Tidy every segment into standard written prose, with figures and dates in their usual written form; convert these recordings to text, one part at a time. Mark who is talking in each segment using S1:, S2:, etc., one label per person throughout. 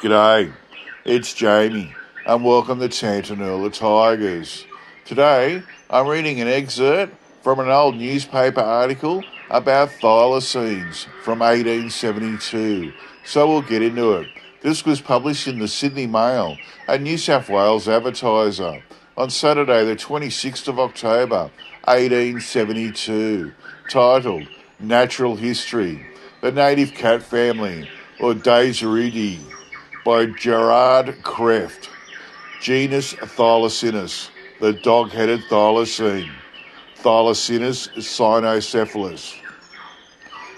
S1: G'day, it's Jamie, and welcome to Tantanoola Tigers. Today, I'm reading an excerpt from an old newspaper article about thylacines from 1872, so we'll get into it. This was published in the Sydney Mail, a New South Wales advertiser, on Saturday the 26th of October, 1872, titled Natural History, the Native Cat Family, or Daiseridae, by Gerard Krefft. Genus Thylacinus, the Dog Headed Thylacine. Thylacinus cynocephalus.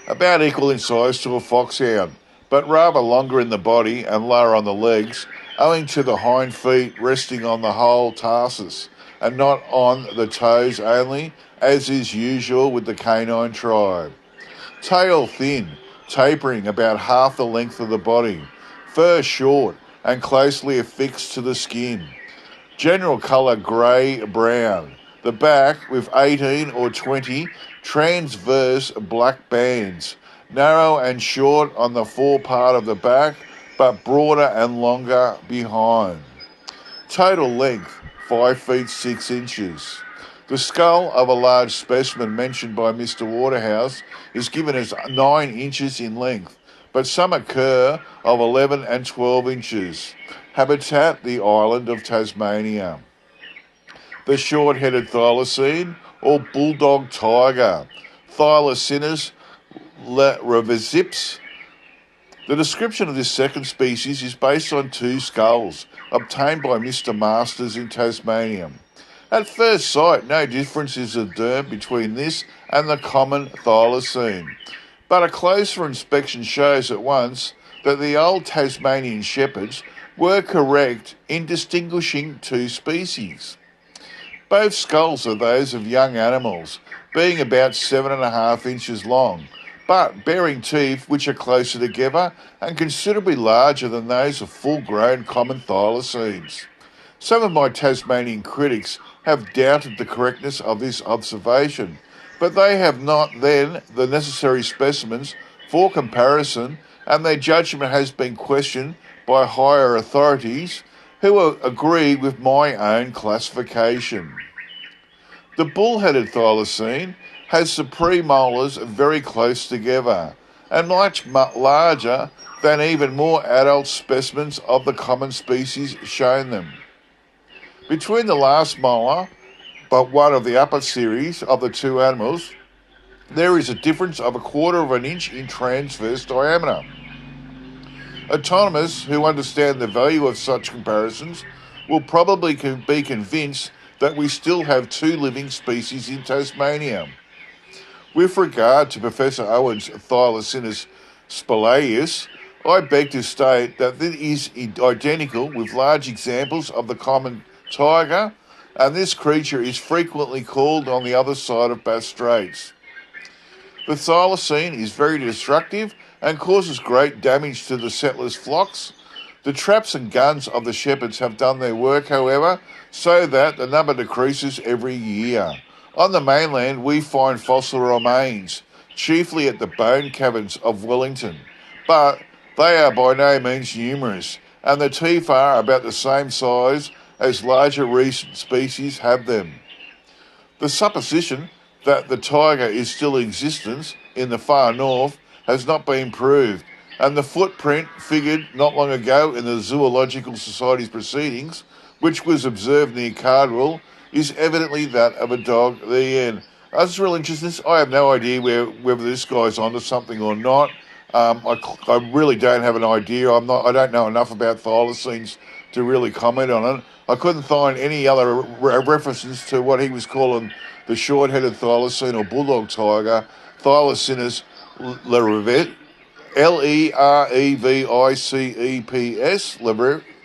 S1: About equal in size to a foxhound, but rather longer in the body and lower on the legs, owing to the hind feet resting on the whole tarsus and not on the toes only, as is usual with the canine tribe. Tail thin, tapering about half the length of the body. Fur short and closely affixed to the skin. General colour grey-brown. The back with 18 or 20 transverse black bands, narrow and short on the forepart of the back, but broader and longer behind. Total length, 5 feet 6 inches. The skull of a large specimen mentioned by Mr. Waterhouse is given as 9 inches in length, but some occur of 11 and 12 inches. Habitat, the island of Tasmania. The short-headed thylacine, or bulldog tiger, Thylacinus revisips. The description of this second species is based on 2 skulls obtained by Mr. Masters in Tasmania. At first sight, no difference is observed between this and the common thylacine, but a closer inspection shows at once that the old Tasmanian shepherds were correct in distinguishing 2 species. Both skulls are those of young animals, being about 7.5 inches long, but bearing teeth which are closer together and considerably larger than those of full-grown common thylacines. Some of my Tasmanian critics have doubted the correctness of this observation, but they have not then the necessary specimens for comparison, and their judgment has been questioned by higher authorities who agree with my own classification. The bull-headed thylacine has the premolars very close together and much larger than even more adult specimens of the common species shown them. Between the last molar, but one of the upper series of the 2 animals, there is a difference of 1/4 inch in transverse diameter. Autonomous who understand the value of such comparisons will probably be convinced that we still have 2 living species in Tasmania. With regard to Professor Owen's Thylacinus spelaeus, I beg to state that it is identical with large examples of the common tiger, and this creature is frequently called on the other side of Bass Straits. The thylacine is very destructive and causes great damage to the settlers' flocks. The traps and guns of the shepherds have done their work, however, so that the number decreases every year. On the mainland, we find fossil remains, chiefly at the bone caverns of Wellington, but they are by no means numerous, and the teeth are about the same size as larger recent species have them. The supposition that the tiger is still in existence in the far north has not been proved, and the footprint figured not long ago in the Zoological Society's proceedings, which was observed near Cardwell, is evidently that of a dog. The end. That's real interesting. I have no idea whether this guy's onto something or not. I really don't have an idea. I don't know enough about thylacines to really comment on it. I couldn't find any other references to what he was calling the short-headed thylacine or bulldog tiger, Thylacinus Lereviceps,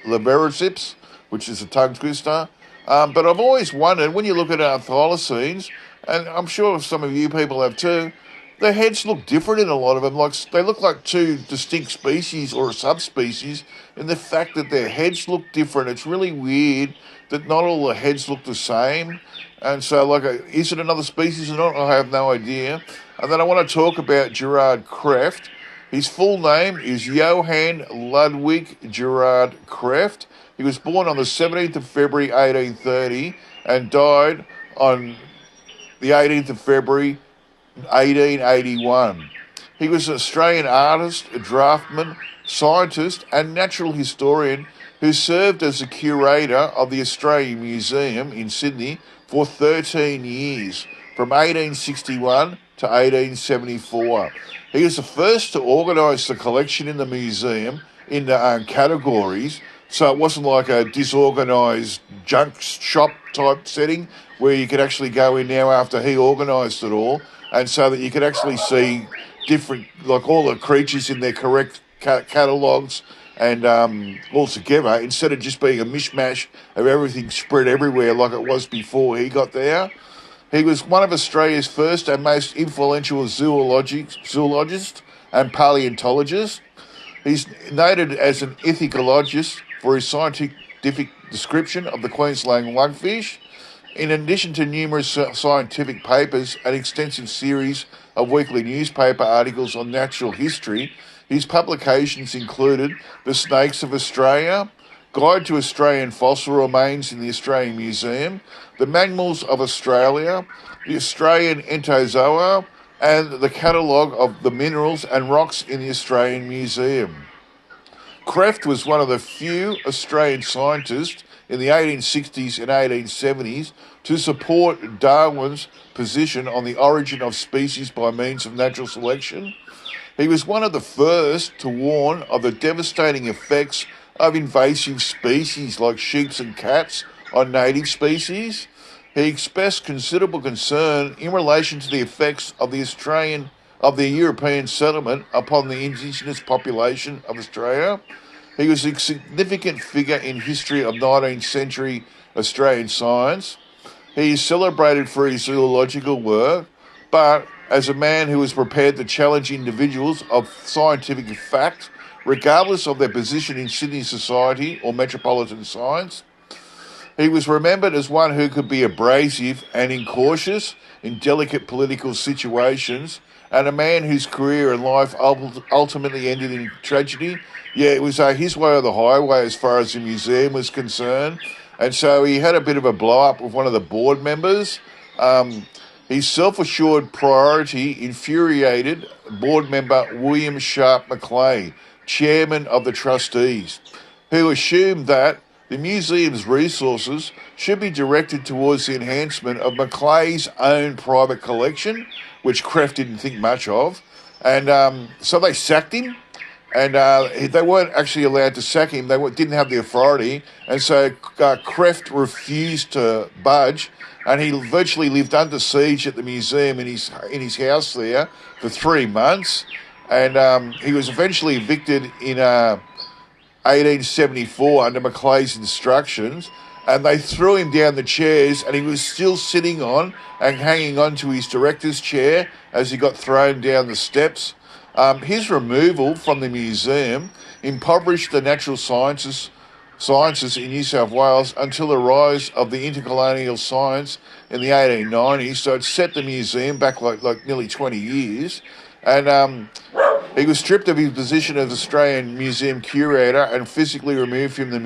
S1: Levericips, which is a tongue twister. But I've always wondered, when you look at our thylacines, and I'm sure some of you people have too, their heads look different in a lot of them. Like they look like 2 distinct species or subspecies in the fact that their heads look different. It's really weird that not all the heads look the same. And so, is it another species or not? I have no idea. And then I want to talk about Gerard Krefft, His full name is Johann Ludwig Gerard Krefft. He was born on the 17th of February 1830 and died on the 18th of February 1881. He was an Australian artist, a draftsman, scientist, and natural historian who served as the curator of the Australian Museum in Sydney for 13 years, from 1861 to 1874. He was the first to organise the collection in the museum in the categories, so it wasn't like a disorganised junk shop type setting where you could actually go in now after he organised it all, and so that you could actually see different, like all the creatures in their correct catalogues and all together, instead of just being a mishmash of everything spread everywhere like it was before he got there. He was one of Australia's first and most influential zoologists and paleontologists. He's noted as an ichthyologist for his scientific description of the Queensland lungfish. In addition to numerous scientific papers and extensive series of weekly newspaper articles on natural history, his publications included The Snakes of Australia, Guide to Australian Fossil Remains in the Australian Museum, The Mammals of Australia, The Australian Entozoa, and the Catalogue of the Minerals and Rocks in the Australian Museum. Krefft was one of the few Australian scientists in the 1860s and 1870s to support Darwin's position on the origin of species by means of natural selection. He was one of the first to warn of the devastating effects of invasive species like sheep and cats on native species. He expressed considerable concern in relation to the effects of the European settlement upon the indigenous population of Australia. He was a significant figure in history of 19th century Australian science. He is celebrated for his zoological work, but as a man who was prepared to challenge individuals of scientific fact, regardless of their position in Sydney society or metropolitan science. He was remembered as one who could be abrasive and incautious in delicate political situations, and a man whose career and life ultimately ended in tragedy. Yeah, it was his way or the highway as far as the museum was concerned. And so he had a bit of a blow-up with one of the board members. His self-assured priority infuriated board member William Sharp Macleay, chairman of the trustees, who assumed that the museum's resources should be directed towards the enhancement of Macleay's own private collection, which Krefft didn't think much of. And so they sacked him, and they weren't actually allowed to sack him. They didn't have the authority, and so Krefft refused to budge, and he virtually lived under siege at the museum in his house there for 3 months. And he was eventually evicted in 1874 under Macleay's instructions, and they threw him down the chairs, and he was still sitting on and hanging on to his director's chair as he got thrown down the steps. His removal from the museum impoverished the natural sciences in New South Wales until the rise of the intercolonial science in the 1890s. So it set the museum back like nearly 20 years. And he was stripped of his position as Australian Museum curator and physically removed from the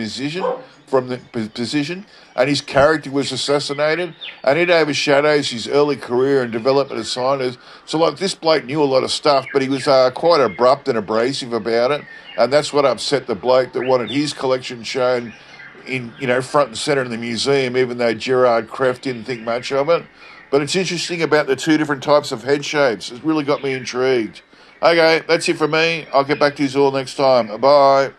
S1: position, and his character was assassinated, and it overshadows his early career and development as scientist. So like this bloke knew a lot of stuff, but he was quite abrupt and abrasive about it, and that's what upset the bloke that wanted his collection shown in, front and centre in the museum, even though Gerard Krefft didn't think much of it. But it's interesting about the two different types of head shapes. It's really got me intrigued. Okay, that's it from me. I'll get back to you all next time. Bye.